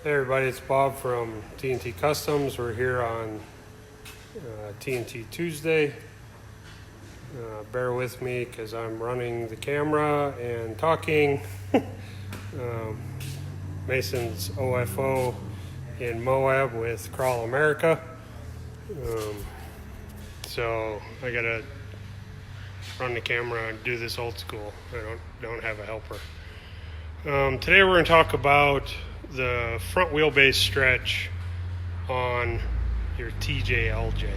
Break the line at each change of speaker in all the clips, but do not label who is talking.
Hey everybody, it's Bob from TNT Customs. We're here on TNT Tuesday. Bear with me because I'm running the camera and talking. Mason's OFO in Moab with Crawl America. So I gotta run the camera and do this old school. I don't have a helper. Today we're going to talk about the front wheelbase stretch on your TJ/LJ.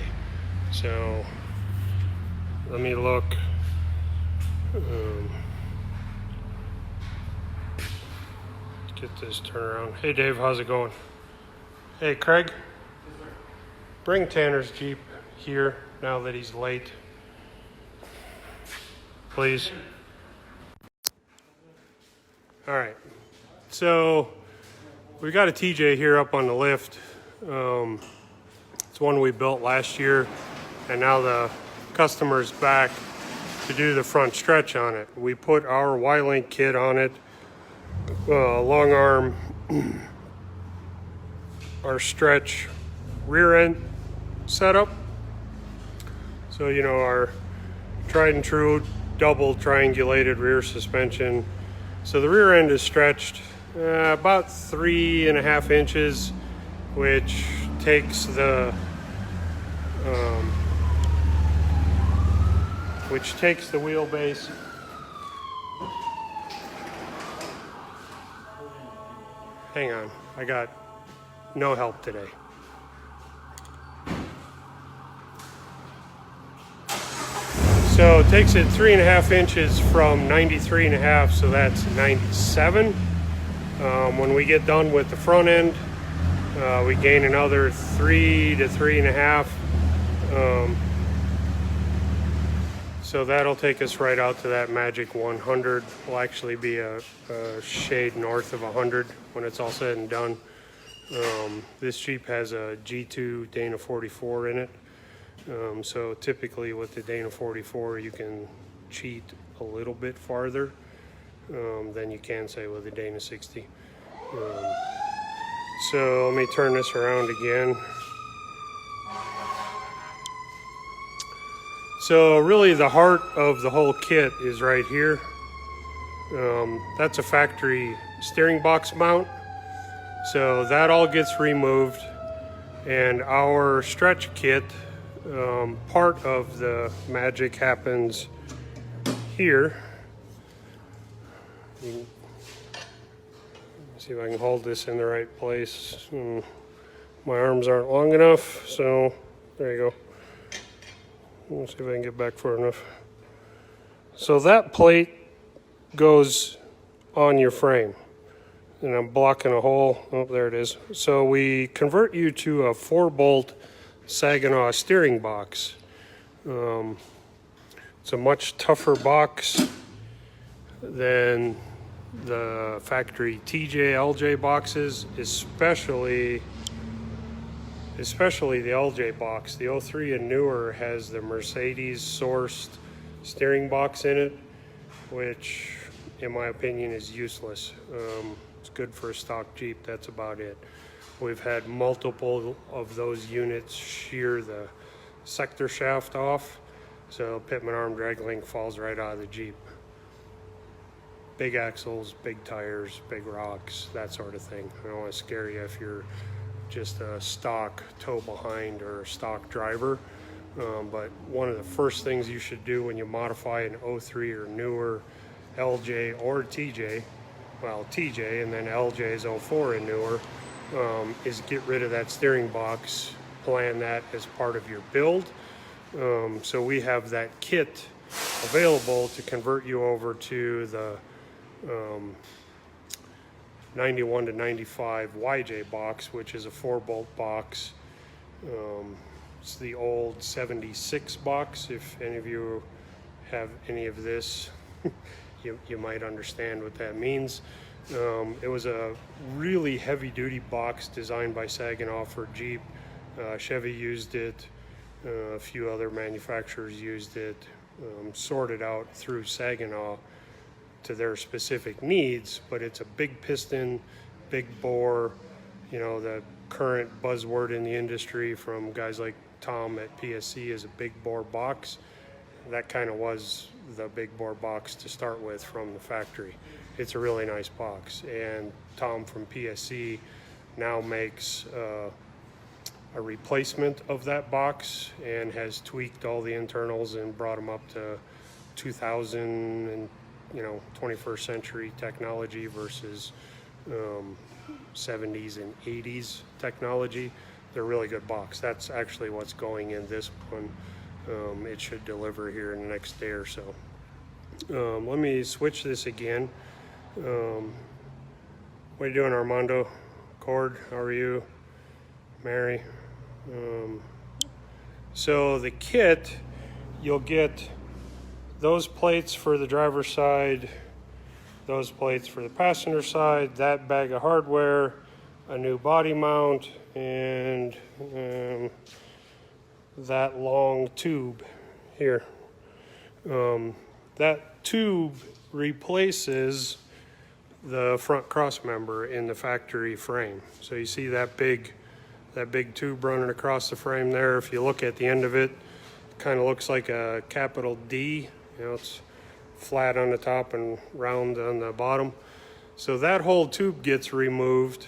So let me look. Get this turned around. Hey Dave, how's it going? Hey Craig, bring Tanner's Jeep here now that he's late, please. All right, so we got a TJ here up on the lift. It's one we built last year, and now the customer's back to do the front stretch on it. We put our Y-Link kit on it, long arm, our stretch rear end setup. So, you know, our tried and true double triangulated rear suspension. So the rear end is stretched about 3.5 inches, which takes the wheelbase hang on, I got no help today. So it takes it 3.5 inches from 93.5, so that's 97. When we get done with the front end, we gain another 3 to 3.5. So that'll take us right out to that magic 100. Will actually be a shade north of 100 when it's all said and done. This Jeep has a G2 Dana 44 in it. So typically with the Dana 44, you can cheat a little bit farther than you can say with the Dana 60. So let me turn this around again. So really the heart of the whole kit is right here. That's a factory steering box mount. So that all gets removed, and our stretch kit, part of the magic happens here. Let's see if I can hold this in the right place. My arms aren't long enough, so there you go. Let's see if I can get back far enough. So that plate goes on your frame, and I'm blocking a hole. Oh, there it is. So we convert you to a 4-bolt Saginaw steering box. It's a much tougher box than the factory TJ/LJ boxes, especially the LJ box. The 03 and newer has the Mercedes sourced steering box in it, which in my opinion is useless. It's good for a stock Jeep, that's about it. We've had multiple of those units shear the sector shaft off, so pitman arm drag link falls right out of the Jeep. Big axles, big tires, big rocks, that sort of thing. I don't want to scare you if you're just a stock tow behind or a stock driver, but one of the first things you should do when you modify an 03 or newer LJ or TJ, well TJ and then LJ is 04 and newer, is get rid of that steering box. Plan that as part of your build. So we have that kit available to convert you over to the 91 to 95 YJ box, which is a 4-bolt box. It's the old 76 box. If any of you have any of this, you might understand what that means. It was a really heavy-duty box designed by Saginaw for Jeep. Chevy used it. A few other manufacturers used it. Sorted out through Saginaw to their specific needs, but it's a big piston, big bore, you know, the current buzzword in the industry from guys like Tom at PSC is a big bore box. That kind of was the big bore box to start with from the factory. It's a really nice box, and Tom from PSC now makes a replacement of that box and has tweaked all the internals and brought them up to 2000 and 21st century technology versus 70s and 80s technology. They're a really good box. That's actually what's going in this one. It should deliver here in the next day or so. Let me switch this again. What are you doing, Armando? Cord, how are you? Mary? So the kit, you'll get those plates for the driver's side, those plates for the passenger side, that bag of hardware, a new body mount, and that long tube here. That tube replaces the front cross member in the factory frame. So you see that big tube running across the frame there. If you look at the end of it, it kind of looks like a capital D. It's flat on the top and round on the bottom. So that whole tube gets removed.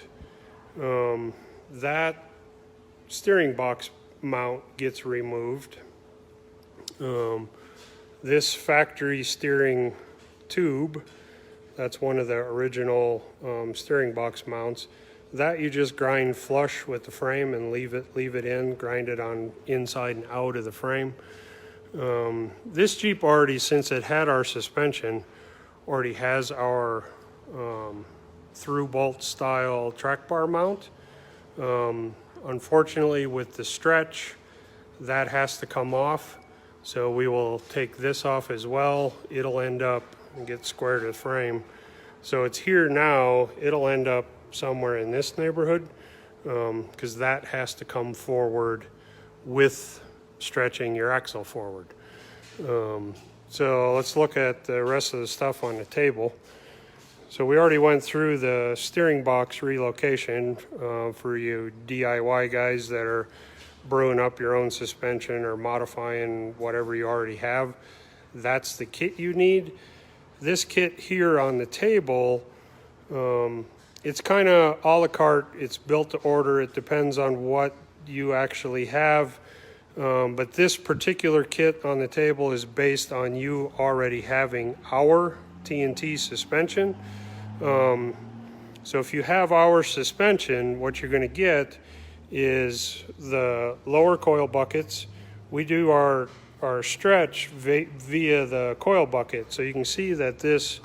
That steering box mount gets removed. This factory steering tube, that's one of the original steering box mounts, that you just grind flush with the frame and leave it in, grind it on inside and out of the frame. This Jeep already, since it had our suspension, already has our through bolt style track bar mount. Unfortunately, with the stretch, that has to come off. So we will take this off as well. It'll end up and get square to the frame. So it's here now. It'll end up somewhere in this neighborhood because that has to come forward with stretching your axle forward. So let's look at the rest of the stuff on the table. So we already went through the steering box relocation for you DIY guys that are brewing up your own suspension or modifying whatever you already have. That's the kit you need. This kit here on the table, it's kind of a la carte. It's built to order. It depends on what you actually have. But this particular kit on the table is based on you already having our TNT suspension. So if you have our suspension, what you're going to get is the lower coil buckets. We do our stretch via the coil bucket. So you can see that this,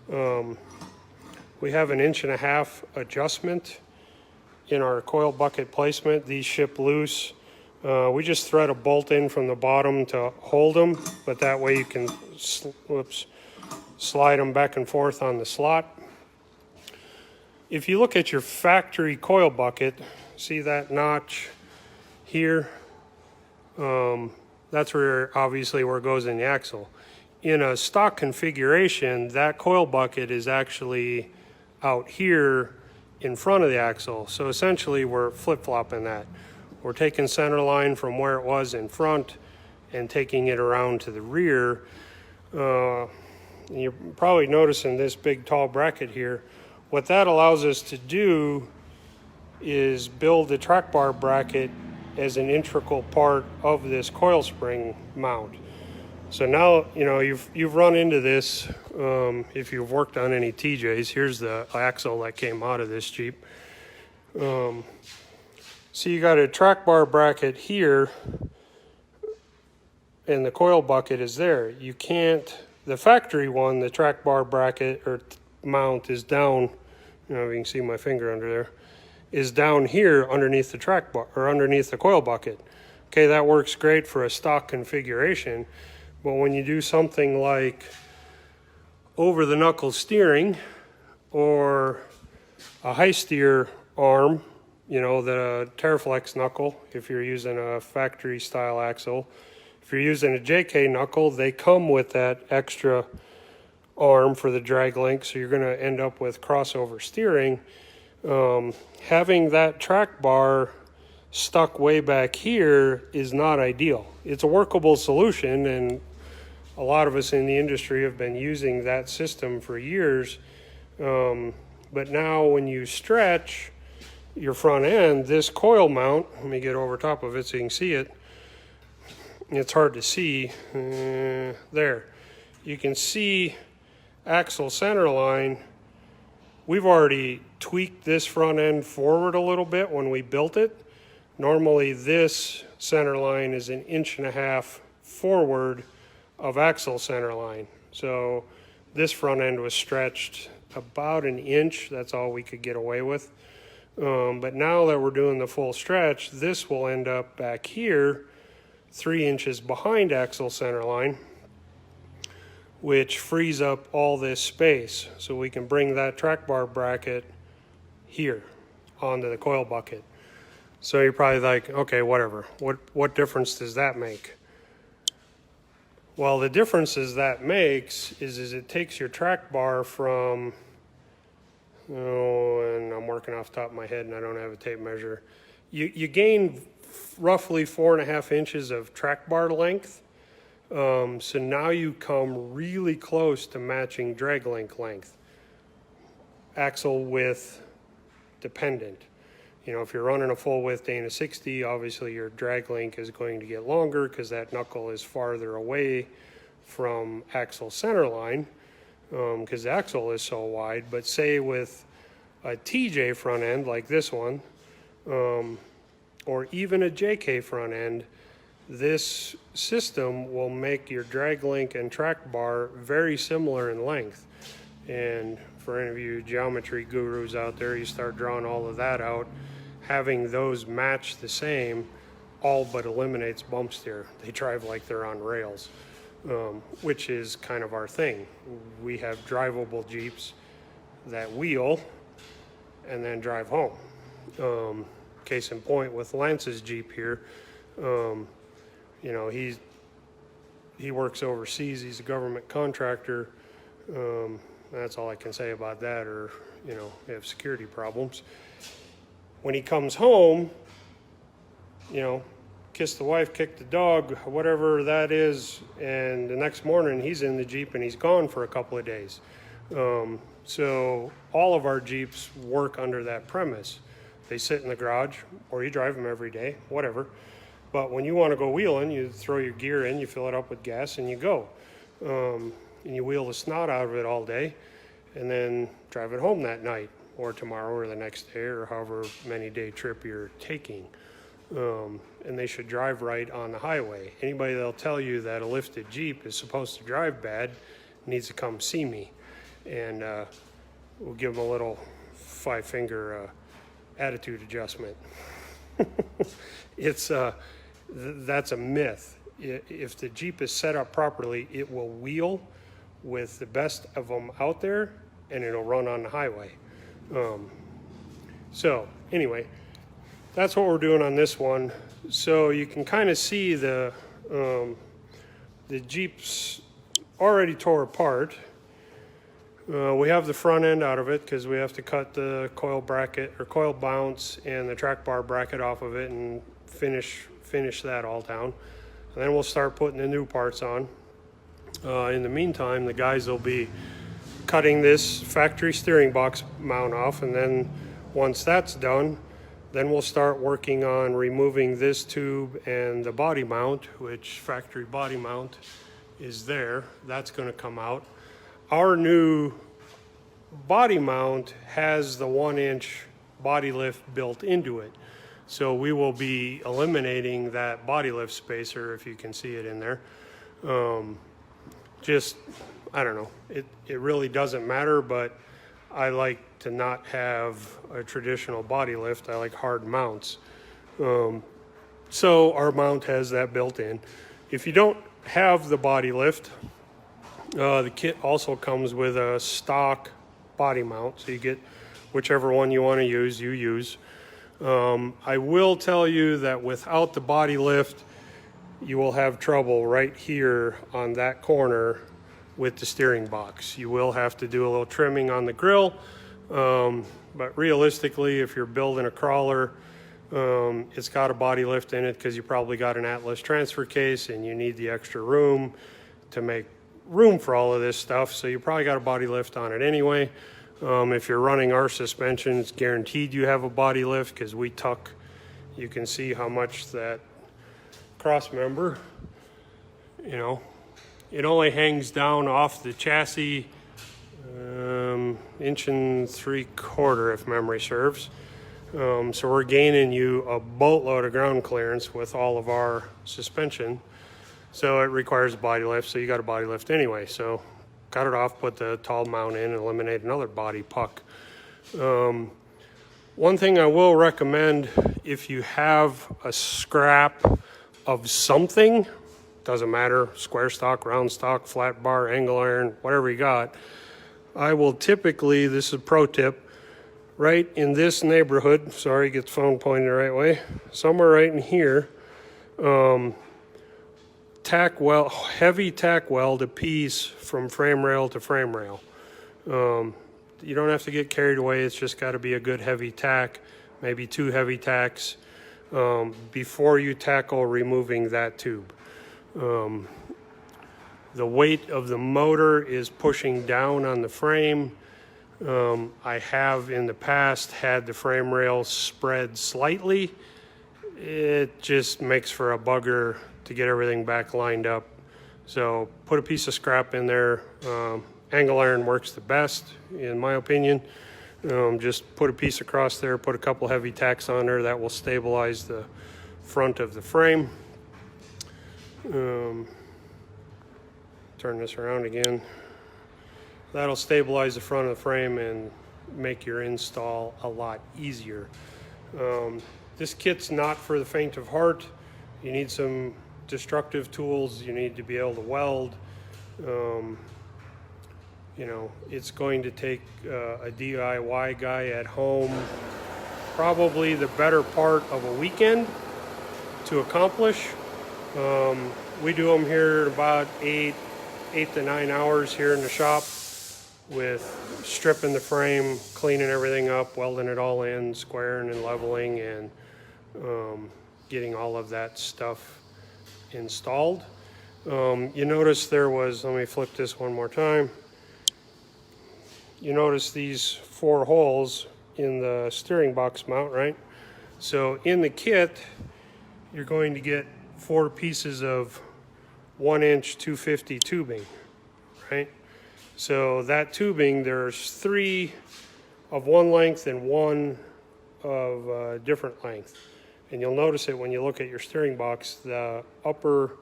we have an 1.5 inch adjustment in our coil bucket placement. These ship loose. We just thread a bolt in from the bottom to hold them, but that way you can slide them back and forth on the slot. If you look at your factory coil bucket, see that notch here? That's where obviously where it goes in the axle. In a stock configuration, that coil bucket is actually out here in front of the axle. So essentially we're flip-flopping that. We're taking center line from where it was in front and taking it around to the rear. You're probably noticing this big tall bracket here. What that allows us to do is build the track bar bracket as an integral part of this coil spring mount. So now, you've run into this if you've worked on any TJs. Here's the axle that came out of this Jeep. So you got a track bar bracket here and the coil bucket is there. You can't, the factory one, the track bar bracket or mount is down, you can see my finger under there, is down here underneath the track bar or underneath the coil bucket. Okay, that works great for a stock configuration, but when you do something like over the knuckle steering or a high steer arm, the Terraflex knuckle, if you're using a factory style axle, if you're using a JK knuckle, they come with that extra arm for the drag link, so you're going to end up with crossover steering. Having that track bar stuck way back here is not ideal. It's a workable solution, and a lot of us in the industry have been using that system for years. But now when you stretch your front end, this coil mount, let me get over top of it so you can see it. It's hard to see. There. You can see axle center line. We've already tweaked this front end forward a little bit when we built it. Normally this center line is 1.5 inches forward of axle center line. So this front end was stretched about 1 inch. That's all we could get away with. But now that we're doing the full stretch, this will end up back here 3 inches behind axle center line, which frees up all this space. So we can bring that track bar bracket here onto the coil bucket. So you're probably like, okay, whatever. What difference does that make? Well, the differences that makes is it takes your track bar from, and I'm working off the top of my head and I don't have a tape measure. You gain roughly 4.5 inches of track bar length. So now you come really close to matching drag link length. Axle width dependent. You know, if you're running a full width Dana 60, obviously your drag link is going to get longer because that knuckle is farther away from axle center line, because the axle is so wide. But say with a TJ front end like this one, or even a JK front end, this system will make your drag link and track bar very similar in length. And for any of you geometry gurus out there, you start drawing all of that out. Having those match the same all but eliminates bump steer. They drive like they're on rails, which is kind of our thing. We have drivable Jeeps that wheel and then drive home. Case in point with Lance's Jeep here, you know, he works overseas. He's a government contractor. That's all I can say about that, or, you know, they have security problems. When he comes home, you know, kiss the wife, kick the dog, whatever that is, and the next morning he's in the Jeep and he's gone for a couple of days. So all of our Jeeps work under that premise. They sit in the garage, or you drive them every day, whatever. But when you want to go wheeling, you throw your gear in, you fill it up with gas, and you go. And you wheel the snot out of it all day, and then drive it home that night, or tomorrow, or the next day, or however many day trip you're taking. And they should drive right on the highway. Anybody that'll tell you that a lifted Jeep is supposed to drive bad needs to come see me. And we'll give them a little 5-finger attitude adjustment. That's a myth. If the Jeep is set up properly, it will wheel with the best of them out there, and it'll run on the highway. So anyway, that's what we're doing on this one. So you can kind of see the Jeep's already tore apart. We have the front end out of it because we have to cut the coil bracket or coil bounce and the track bar bracket off of it and finish that all down. And then we'll start putting the new parts on. In the meantime, the guys will be cutting this factory steering box mount off, and then once that's done, then we'll start working on removing this tube and the body mount, which factory body mount is there. That's going to come out. Our new body mount has the 1-inch body lift built into it. So we will be eliminating that body lift spacer, if you can see it in there. I don't know, it really doesn't matter, but I like to not have a traditional body lift. I like hard mounts. So our mount has that built in. If you don't have the body lift, the kit also comes with a stock body mount, so you get whichever one you want to use, you use. I will tell you that without the body lift, you will have trouble right here on that corner with the steering box. You will have to do a little trimming on the grill, But realistically, if you're building a crawler, it's got a body lift in it because you probably got an Atlas transfer case and you need the extra room to make room for all of this stuff. So you probably got a body lift on it anyway. If you're running our suspension, it's guaranteed you have a body lift because we tuck. You can see how much that cross member, you know, it only hangs down off the chassis 1 3/4 if memory serves. So we're gaining you a boatload of ground clearance with all of our suspension. So it requires a body lift, so you got a body lift anyway. So cut it off, put the tall mount in, and eliminate another body puck. One thing I will recommend, if you have a scrap of something, doesn't matter, square stock, round stock, flat bar, angle iron, whatever you got, I will typically, this is a pro tip, right in this neighborhood, sorry, get the phone pointed the right way, somewhere right in here, tack weld, heavy tack weld a piece from frame rail to frame rail. You don't have to get carried away, it's just got to be a good heavy tack, maybe 2 heavy tacks, before you tackle removing that tube. The weight of the motor is pushing down on the frame. I have in the past had the frame rail spread slightly. It just makes for a bugger to get everything back lined up. So put a piece of scrap in there. Angle iron works the best in my opinion. Just put a piece across there, put a couple heavy tacks on there, that will stabilize the front of the frame. Turn this around again. That'll stabilize the front of the frame and make your install a lot easier. This kit's not for the faint of heart. You need some destructive tools. You need to be able to weld. You know, it's going to take a DIY guy at home probably the better part of a weekend to accomplish. We do them here in about 8 to 9 hours here in the shop, with stripping the frame, cleaning everything up, welding it all in, squaring and leveling, and getting all of that stuff installed. You notice there was, let me flip this one more time. You notice these 4 holes in the steering box mount, right? So in the kit, you're going to get 4 pieces of 1-inch 250 tubing, right? So that tubing, there's 3 of one length and 1 of different length. And you'll notice it when you look at your steering box, the upper,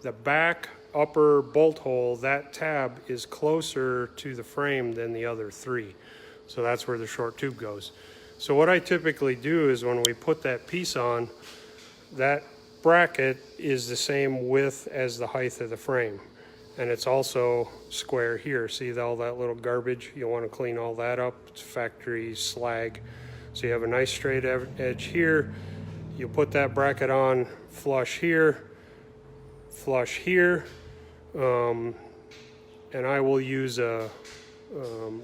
the back upper bolt hole, that tab is closer to the frame than the other 3. So that's where the short tube goes. So what I typically do is when we put that piece on, that bracket is the same width as the height of the frame. And it's also square here. See all that little garbage? You want to clean all that up. It's factory slag. So you have a nice straight edge here. You put that bracket on flush here, and I will use a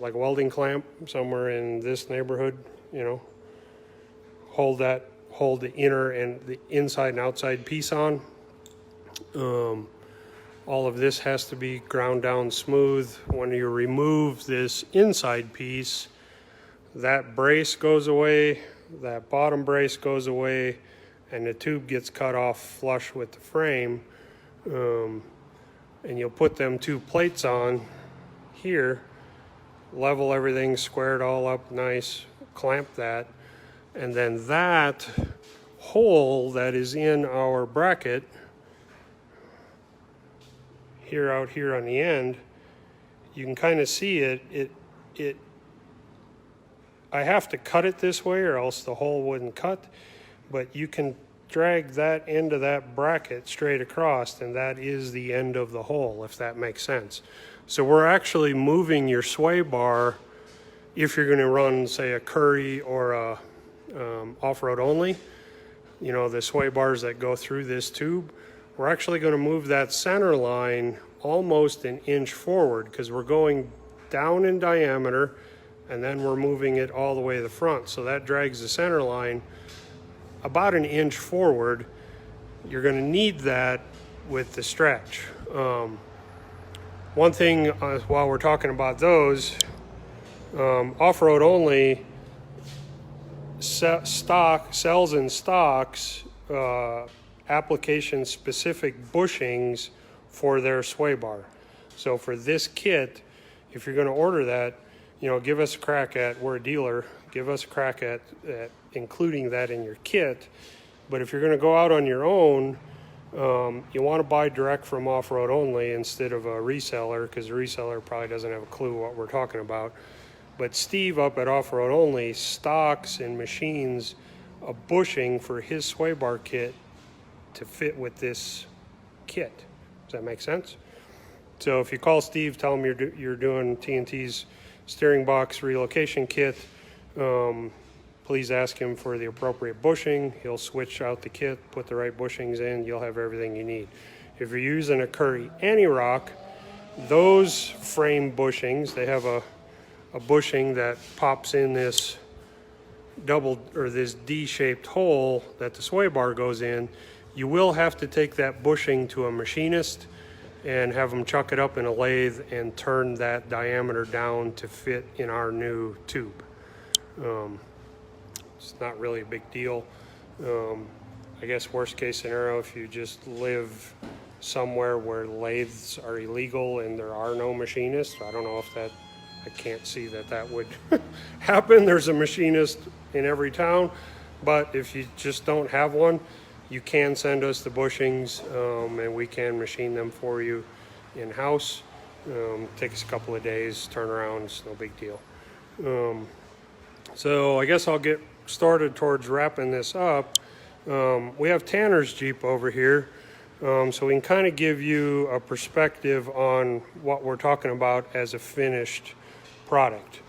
like a welding clamp somewhere in this neighborhood, you know, hold the inner and the inside and outside piece on. All of this has to be ground down smooth. When you remove this inside piece, that brace goes away, that bottom brace goes away, and the tube gets cut off flush with the frame. And you'll put them 2 plates on here, level everything, square it all up nice, clamp that, and then that hole that is in our bracket here, out here on the end, you can kind of see it. I have to cut it this way or else the hole wouldn't cut, but you can drag that end of that bracket straight across, and that is the end of the hole, if that makes sense. So we're actually moving your sway bar if you're going to run, say, a Curry or a off-road only. You know, the sway bars that go through this tube, we're actually going to move that center line almost an inch forward, because we're going down in diameter and then we're moving it all the way to the front. So that drags the center line about an inch forward. You're going to need that with the stretch. One thing while we're talking about those, off-road only sells in stocks application specific bushings for their sway bar. So for this kit, if you're going to order that, you know, give us a crack at, we're a dealer, give us a crack at including that in your kit. But if you're going to go out on your own, you want to buy direct from off-road only instead of a reseller, because the reseller probably doesn't have a clue what we're talking about. But Steve up at Off-Road Only stocks and machines a bushing for his sway bar kit to fit with this kit. Does that make sense? So if you call Steve, tell him you're doing TNT's steering box relocation kit, please ask him for the appropriate bushing. He'll switch out the kit, put the right bushings in, you'll have everything you need. If you're using a Curry Any-Rock, those frame bushings, they have a bushing that pops in this this D-shaped hole that the sway bar goes in. You will have to take that bushing to a machinist and have them chuck it up in a lathe and turn that diameter down to fit in our new tube. It's not really a big deal. I guess worst case scenario, if you just live somewhere where lathes are illegal and there are no machinists, I don't know if that, I can't see that would happen. There's a machinist in every town, but if you just don't have one, you can send us the bushings and we can machine them for you in-house. Take us a couple of days, turn around, it's no big deal. So I guess I'll get started towards wrapping this up. We have Tanner's Jeep over here, so we can kind of give you a perspective on what we're talking about as a finished product.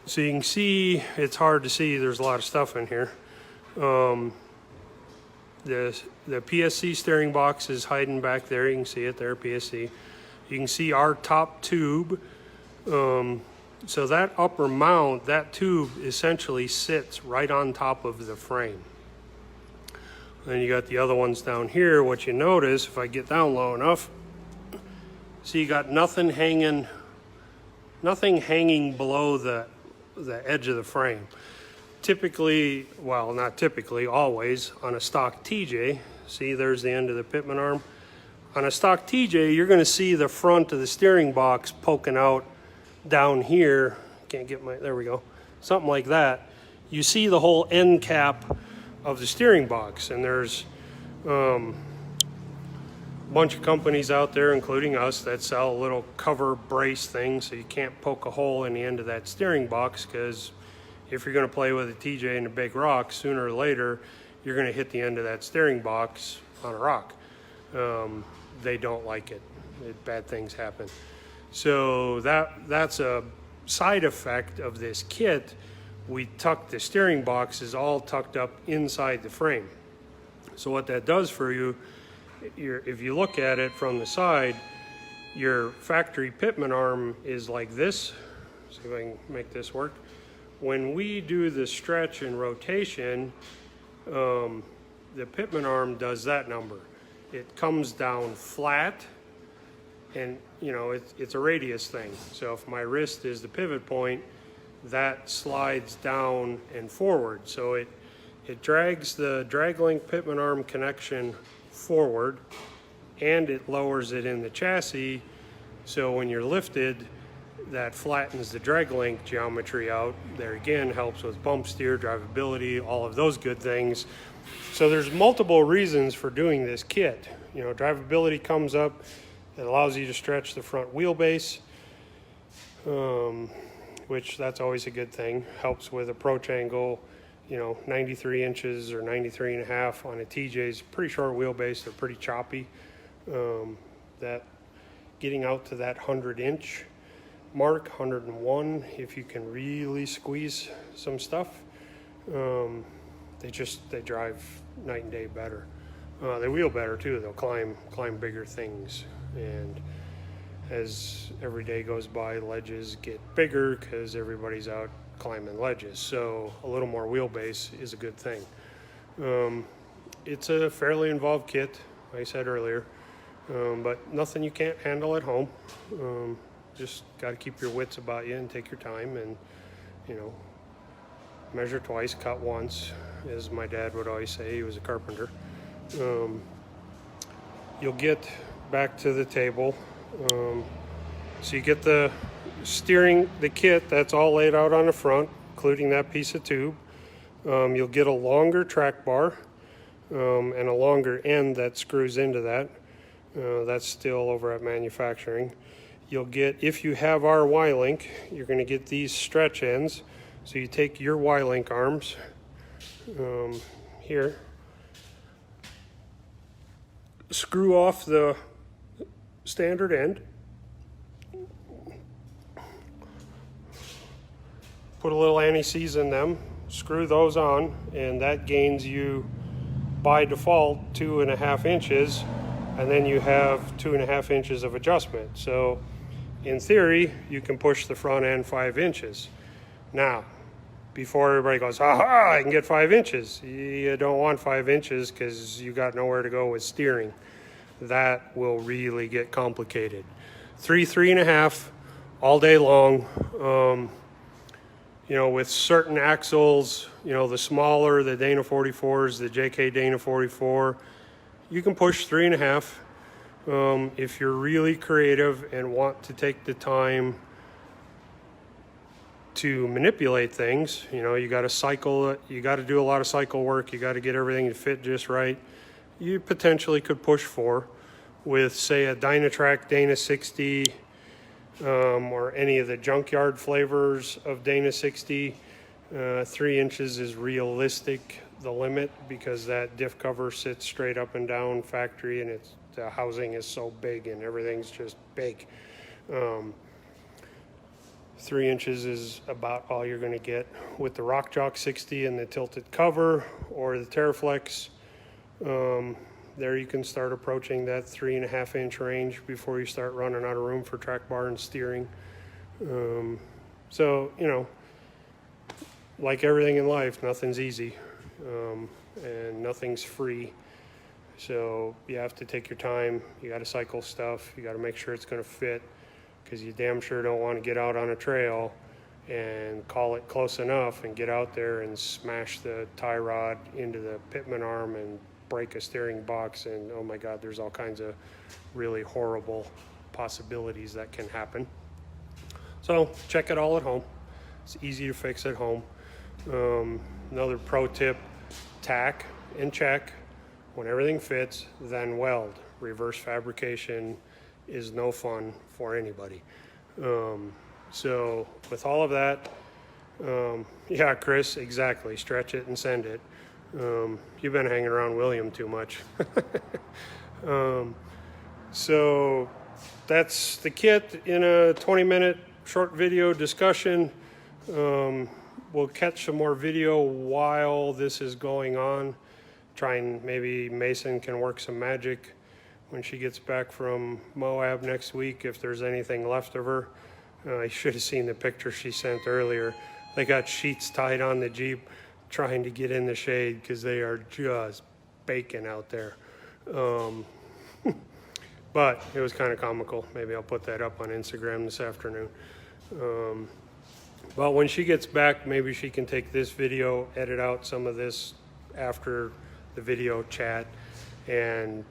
So you can see, it's hard to see, there's a lot of stuff in here. The PSC steering box is hiding back there. You can see it there, PSC. You can see our top tube. So that upper mount, that tube essentially sits right on top of the frame. Then you got the other ones down here. What you notice, if I get down low enough, see you got nothing hanging below the edge of the frame. Typically, well, not typically, always, on a stock TJ, see there's the end of the pitman arm. On a stock TJ, you're gonna see the front of the steering box poking out down here. Can't get my, there we go. Something like that. You see the whole end cap of the steering box, and there's a bunch of companies out there, including us, that sell a little cover brace thing so you can't poke a hole in the end of that steering box, because if you're going to play with a TJ and a big rock, sooner or later you're going to hit the end of that steering box on a rock. They don't like it. Bad things happen. So that's a side effect of this kit. We tuck the steering boxes all tucked up inside the frame. So what that does for you, if you look at it from the side, your factory pitman arm is like this. See if I can make this work. When we do the stretch and rotation, the pitman arm does that number. It comes down flat, and you know it's a radius thing. So if my wrist is the pivot point, that slides down and forward. So it drags the drag link pitman arm connection forward, and it lowers it in the chassis. So when you're lifted, that flattens the drag link geometry out. There again, helps with bump steer, drivability, all of those good things. So there's multiple reasons for doing this kit. You know, drivability comes up. It allows you to stretch the front wheelbase, which that's always a good thing. Helps with approach angle. You know, 93 inches or 93 and a half on a TJ is pretty short wheelbase. They're pretty choppy. That getting out to that 100-inch mark, 101, if you can really squeeze some stuff, they drive night and day better. They wheel better too. They'll climb bigger things, and as every day goes by, ledges get bigger because everybody's out climbing ledges. So a little more wheelbase is a good thing. It's a fairly involved kit, like I said earlier, but nothing you can't handle at home. Just got to keep your wits about you and take your time, and measure twice, cut once, as my dad would always say. He was a carpenter. You'll get back to the table. So you get the kit that's all laid out on the front, including that piece of tube. You'll get a longer track bar and a longer end that screws into that. That's still over at manufacturing. You'll get, if you have our Y-link, you're going to get these stretch ends. So you take your Y-link arms here, screw off the standard end, put a little anti-seize in them, screw those on, and that gains you by default 2.5 inches, and then you have 2.5 inches of adjustment. So in theory, you can push the front end 5 inches. Now, before everybody goes, aha, I can get 5 inches. You don't want 5 inches because you got nowhere to go with steering. That will really get complicated. 3.5 all day long. With certain axles, the smaller, the Dana 44s, the JK Dana 44, you can push 3.5. If you're really creative and want to take the time to manipulate things, you got to cycle, you got to do a lot of cycle work, you got to get everything to fit just right. You potentially could push 4 with, say, a Dynatrac Dana 60 or any of the junkyard flavors of Dana 60. 3 inches is realistic, the limit, because that diff cover sits straight up and down factory, and the housing is so big and everything's just big. 3 inches is about all you're going to get with the Rock Jock 60 and the tilted cover, or the Terraflex. There you can start approaching that 3.5 inch range before you start running out of room for track bar and steering. So, like everything in life, nothing's easy, and nothing's free. So you have to take your time. You got to cycle stuff. You got to make sure it's going to fit, because you damn sure don't want to get out on a trail and call it close enough and get out there and smash the tie rod into the pitman arm and break a steering box, and oh my God, there's all kinds of really horrible possibilities that can happen. So check it all at home. It's easy to fix at home. Another pro tip, tack and check. When everything fits, then weld. Reverse fabrication is no fun for anybody. So with all of that, yeah, Chris, exactly, stretch it and send it. You've been hanging around William too much. So that's the kit in a 20-minute short video discussion. We'll catch some more video while this is going on. Maybe Mason can work some magic when she gets back from Moab next week, if there's anything left of her. I should have seen the picture she sent earlier. They got sheets tied on the Jeep trying to get in the shade because they are just baking out there. But it was kind of comical. Maybe I'll put that up on Instagram this afternoon. But when she gets back, maybe she can take this video, edit out some of this after the video chat, and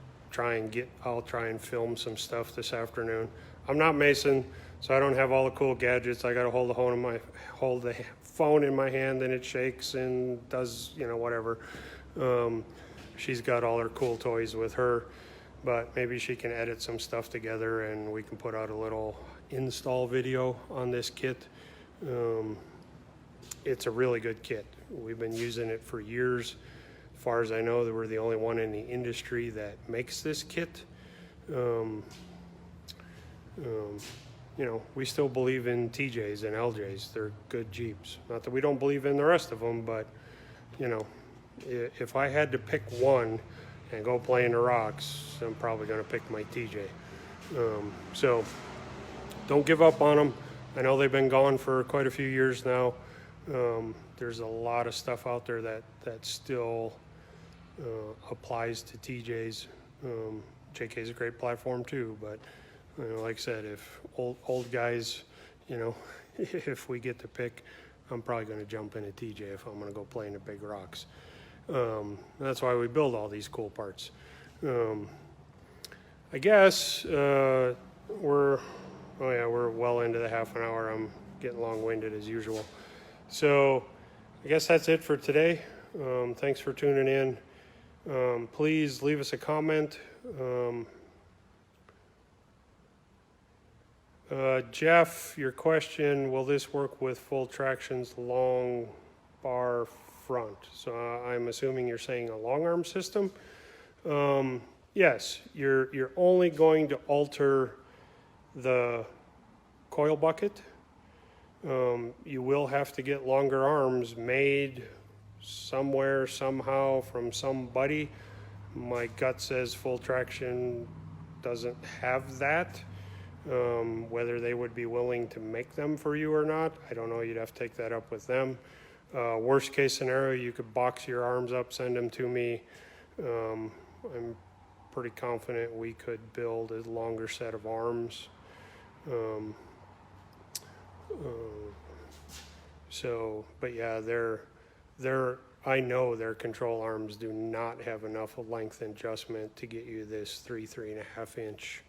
I'll try and film some stuff this afternoon. I'm not Mason, so I don't have all the cool gadgets. I got to hold the phone in my hand, and it shakes and does, whatever. She's got all her cool toys with her, but maybe she can edit some stuff together and we can put out a little install video on this kit. It's a really good kit. We've been using it for years. As far as I know, we're the only one in the industry that makes this kit. We still believe in TJs and LJs. They're good Jeeps. Not that we don't believe in the rest of them, but if I had to pick one and go play in the rocks, I'm probably going to pick my TJ. So don't give up on them. I know they've been gone for quite a few years now. There's a lot of stuff out there that still applies to TJs. JK is a great platform too, but like I said, if old guys, if we get to pick, I'm probably going to jump in a TJ if I'm going to go play in the big rocks. That's why we build all these cool parts. I guess we're well into the half an hour. I'm getting long-winded as usual. So I guess that's it for today. Thanks for tuning in. Please leave us a comment. Jeff, your question, will this work with full traction's long bar front? So I'm assuming you're saying a long arm system. Yes, you're only going to alter the coil bucket. You will have to get longer arms made somewhere, somehow, from somebody. My gut says full traction doesn't have that. Whether they would be willing to make them for you or not, I don't know. You'd have to take that up with them. Worst case scenario, you could box your arms up, send them to me. I'm pretty confident we could build a longer set of arms. But yeah, I know their control arms do not have enough length adjustment to get you this 3.5 inch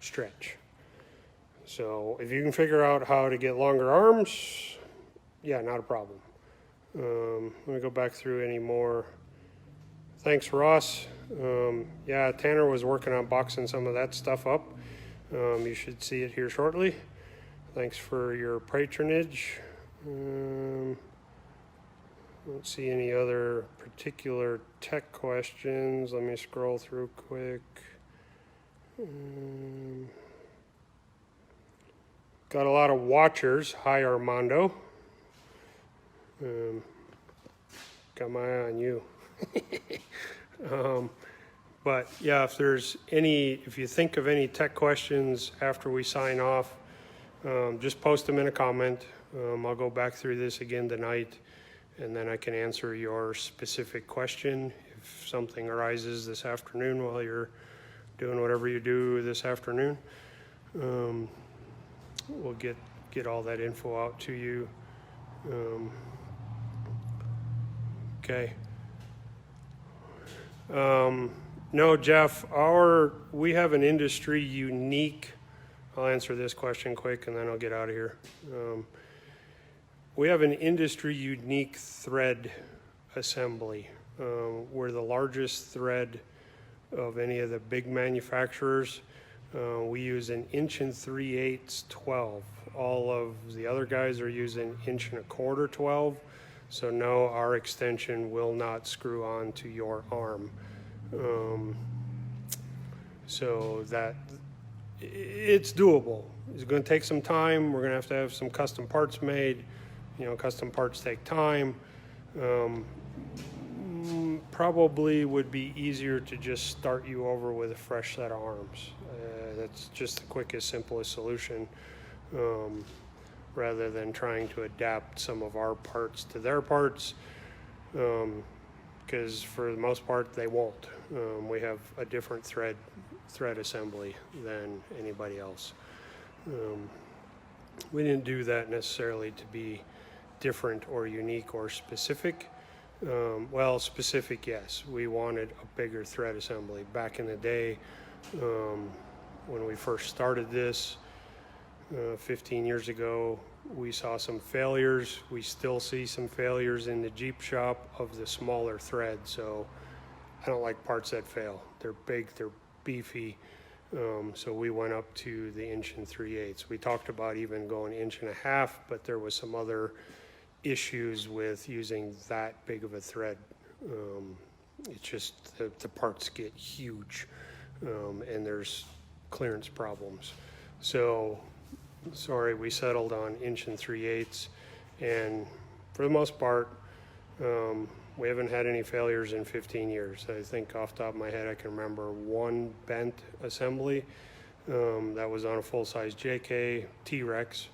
stretch. So if you can figure out how to get longer arms, yeah, not a problem. Let me go back through any more. Thanks, Ross. Yeah, Tanner was working on boxing some of that stuff up. You should see it here shortly. Thanks for your patronage. Don't see any other particular tech questions. Let me scroll through quick. Got a lot of watchers. Hi, Armando. Got my eye on you. But yeah, if you think of any tech questions after we sign off, just post them in a comment. I'll go back through this again tonight, and then I can answer your specific question. If something arises this afternoon while you're doing whatever you do this afternoon, we'll get all that info out to you. Okay. No, Jeff, we have an industry unique. I'll answer this question quick and then I'll get out of here. We have an industry unique thread assembly. We're the largest thread of any of the big manufacturers. We use an 1 3/8 12. All of the other guys are using 1 1/4 12. So no, our extension will not screw on to your arm. So that it's doable. It's going to take some time. We're going to have some custom parts made. Custom parts take time. Probably would be easier to just start you over with a fresh set of arms. That's just the quickest, simplest solution, rather than trying to adapt some of our parts to their parts, because for the most part they won't. We have a different thread assembly than anybody else. We didn't do that necessarily to be different or unique or specific. Well, specific, yes. We wanted a bigger thread assembly. Back in the day, when we first started this 15 years ago, we saw some failures. We still see some failures in the Jeep shop of the smaller thread. So I don't like parts that fail. They're big, they're beefy. So we went up to the 1 3/8. We talked about even going 1.5 inches, but there was some other issues with using that big of a thread. It's just the parts get huge, and there's clearance problems. So sorry, we settled on 1 3/8, and for the most part, We haven't had any failures in 15 years. I think off the top of my head I can remember one bent assembly that was on a full-size JK T-Rex.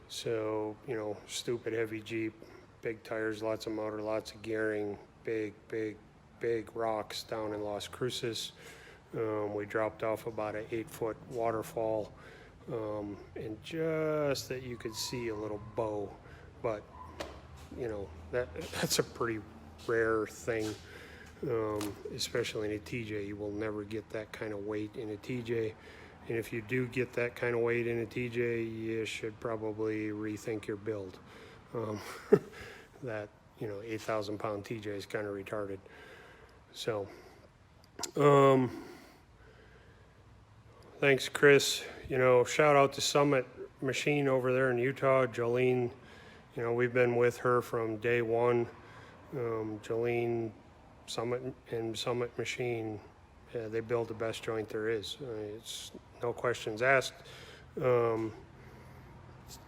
So, you know, stupid heavy Jeep, big tires, lots of motor, lots of gearing, big rocks down in Las Cruces. We dropped off about an 8-foot waterfall, and just that you could see a little bow, but you know, that's a pretty rare thing, especially in a TJ. You will never get that kind of weight in a TJ. And if you do get that kind of weight in a TJ, you should probably rethink your build. That, you know, 8,000 pound TJ is kind of retarded. So, thanks, Chris. You know, shout out to Summit Machine over there in Utah, Jolene. You know, we've been with her from day one. Jolene, Summit Machine, yeah, they build the best joint there is. It's no questions asked.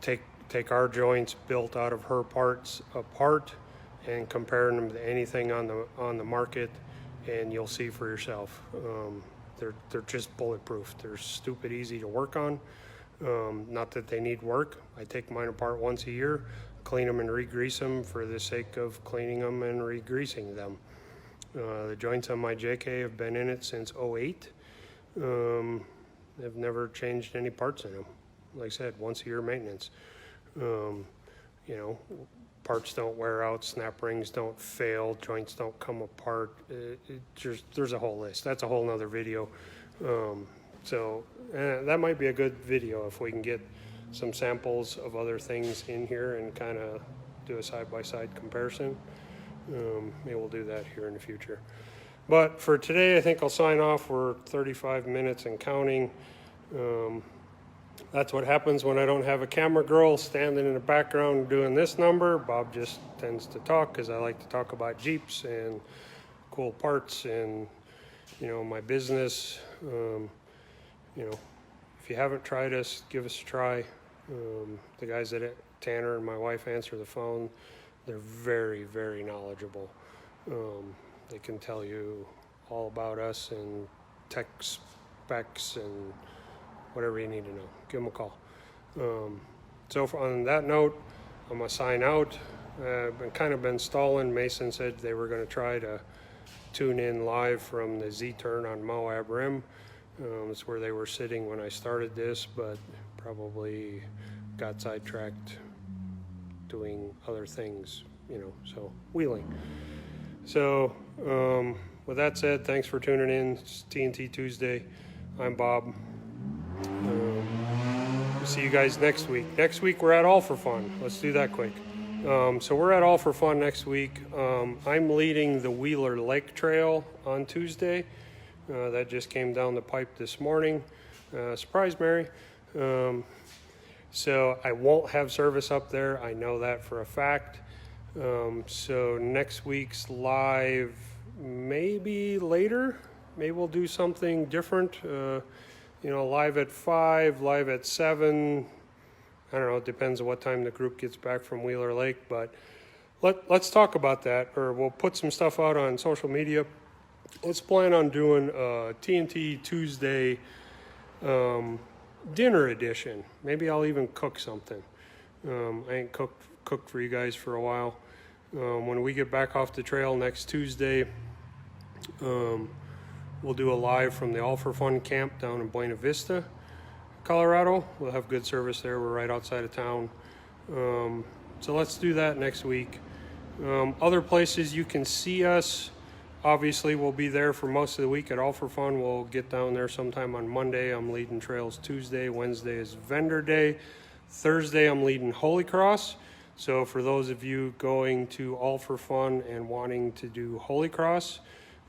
Take our joints built out of her parts apart and compare them to anything on the market, and you'll see for yourself. They're just bulletproof. They're stupid easy to work on. Not that they need work. I take mine apart once a year, clean them and re-grease them for the sake of cleaning them and re-greasing them. The joints on my JK have been in it since '08. They've never changed any parts in them. Like I said, once a year maintenance. You know, parts don't wear out, snap rings don't fail, joints don't come apart. There's a whole list. That's a whole nother video. So that might be a good video if we can get some samples of other things in here and kind of do a side-by-side comparison. Maybe we'll do that here in the future. But for today, I think I'll sign off. We're 35 minutes and counting. That's what happens when I don't have a camera girl standing in the background doing this number. Bob just tends to talk because I like to talk about Jeeps and cool parts and, you know, my business. You know, if you haven't tried us, give us a try. The guys at Tanner and my wife answer the phone. They're very knowledgeable. They can tell you all about us and tech specs and whatever you need to know. Give them a call. So on that note, I'm gonna sign out. I've kind of been stalling. Mason said they were gonna try to tune in live from the Z-turn on Moab Rim. It's where they were sitting when I started this, but probably got sidetracked doing other things, you know, so wheeling. So with that said, thanks for tuning in. It's TNT Tuesday. I'm Bob. We'll see you guys next week. Next week we're at All for Fun. Let's do that quick. So we're at All for Fun next week. I'm leading the Wheeler Lake Trail on Tuesday. That just came down the pipe this morning. Surprise, Mary. So I won't have service up there. I know that for a fact. So next week's live, maybe later. Maybe we'll do something different. You know, live at 5, live at 7. I don't know. It depends on what time the group gets back from Wheeler Lake. But let's talk about that, or we'll put some stuff out on social media. Let's plan on doing a TNT Tuesday dinner edition. Maybe I'll even cook something. I ain't cooked for you guys for a while. When we get back off the trail next Tuesday, we'll do a live from the All for Fun camp down in Buena Vista, Colorado. We'll have good service there. We're right outside of town. So let's do that next week. Other places you can see us, obviously we'll be there for most of the week at All for Fun. We'll get down there sometime on Monday. I'm leading trails Tuesday. Wednesday is vendor day. Thursday I'm leading Holy Cross. So for those of you going to All for Fun and wanting to do Holy Cross,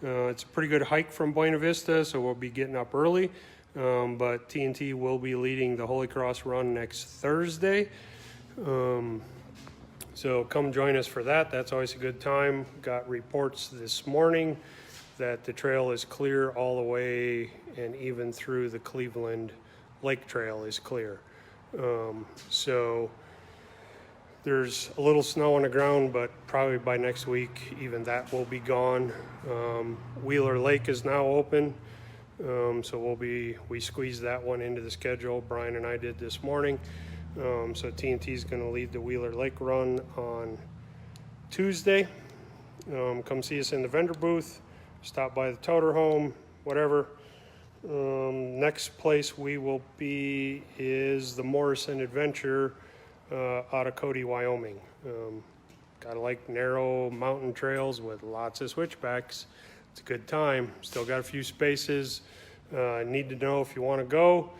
it's a pretty good hike from Buena Vista, so we'll be getting up early. But TNT will be leading the Holy Cross run next Thursday. So come join us for that. That's always a good time. Got reports this morning that the trail is clear all the way and even through the Cleveland Lake Trail is clear. So There's a little snow on the ground, but probably by next week, even that will be gone. Wheeler Lake is now open, so we squeezed that one into the schedule. Brian and I did this morning. So TNT is going to lead the Wheeler Lake run on Tuesday. Come see us in the vendor booth, stop by the toter home, whatever. Next place we will be is the Morrison Adventure out of Cody, Wyoming. Gotta like narrow mountain trails with lots of switchbacks. It's a good time. Still got a few spaces. Need to know if you want to go.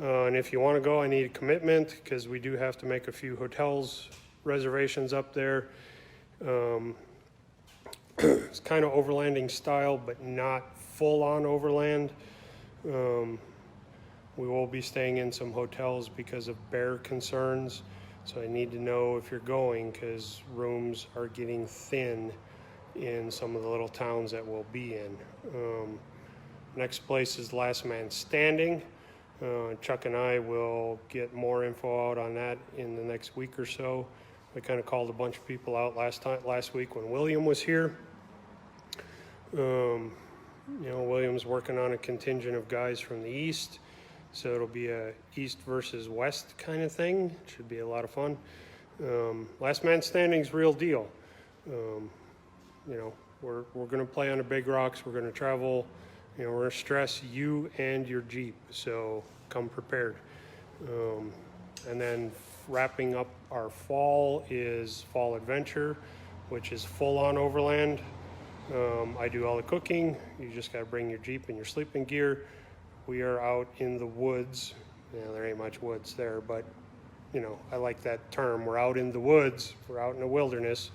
And if you want to go, I need a commitment because we do have to make a few hotels reservations up there. It's kind of overlanding style, but not full on overland. We will be staying in some hotels because of bear concerns. So I need to know if you're going because rooms are getting thin in some of the little towns that we'll be in. Next place is Last Man Standing. Chuck and I will get more info out on that in the next week or so. We kind of called a bunch of people out last week when William was here. William's working on a contingent of guys from the east. So it'll be a east versus west kind of thing. It should be a lot of fun. Last Man Standing's real deal. We're going to play on the big rocks. We're going to travel. We're going to stress you and your Jeep. So come prepared. And then wrapping up our fall is Fall Adventure, which is full on overland. I do all the cooking. You just got to bring your Jeep and your sleeping gear. We are out in the woods. There ain't much woods there, but I like that term. We're out in the woods. We're out in the wilderness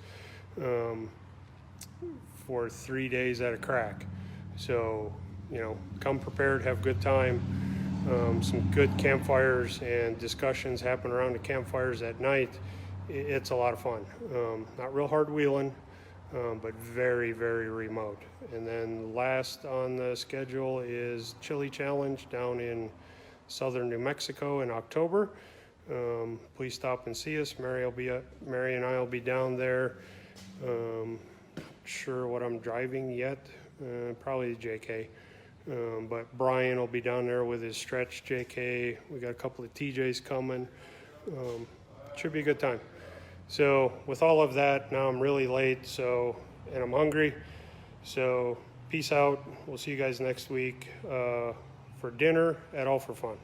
for 3 days at a crack. So, come prepared, have a good time. Some good campfires and discussions happen around the campfires at night. It's a lot of fun. Not real hard wheeling. But very, very remote. And then last on the schedule is Chili Challenge down in southern New Mexico in October. Please stop and see us. Mary and I will be down there. Not sure what I'm driving yet. Probably JK. But Brian will be down there with his stretch JK. We got a couple of TJs coming. Should be a good time. So with all of that, now I'm really late, and I'm hungry. So peace out. We'll see you guys next week for dinner at All for Fun.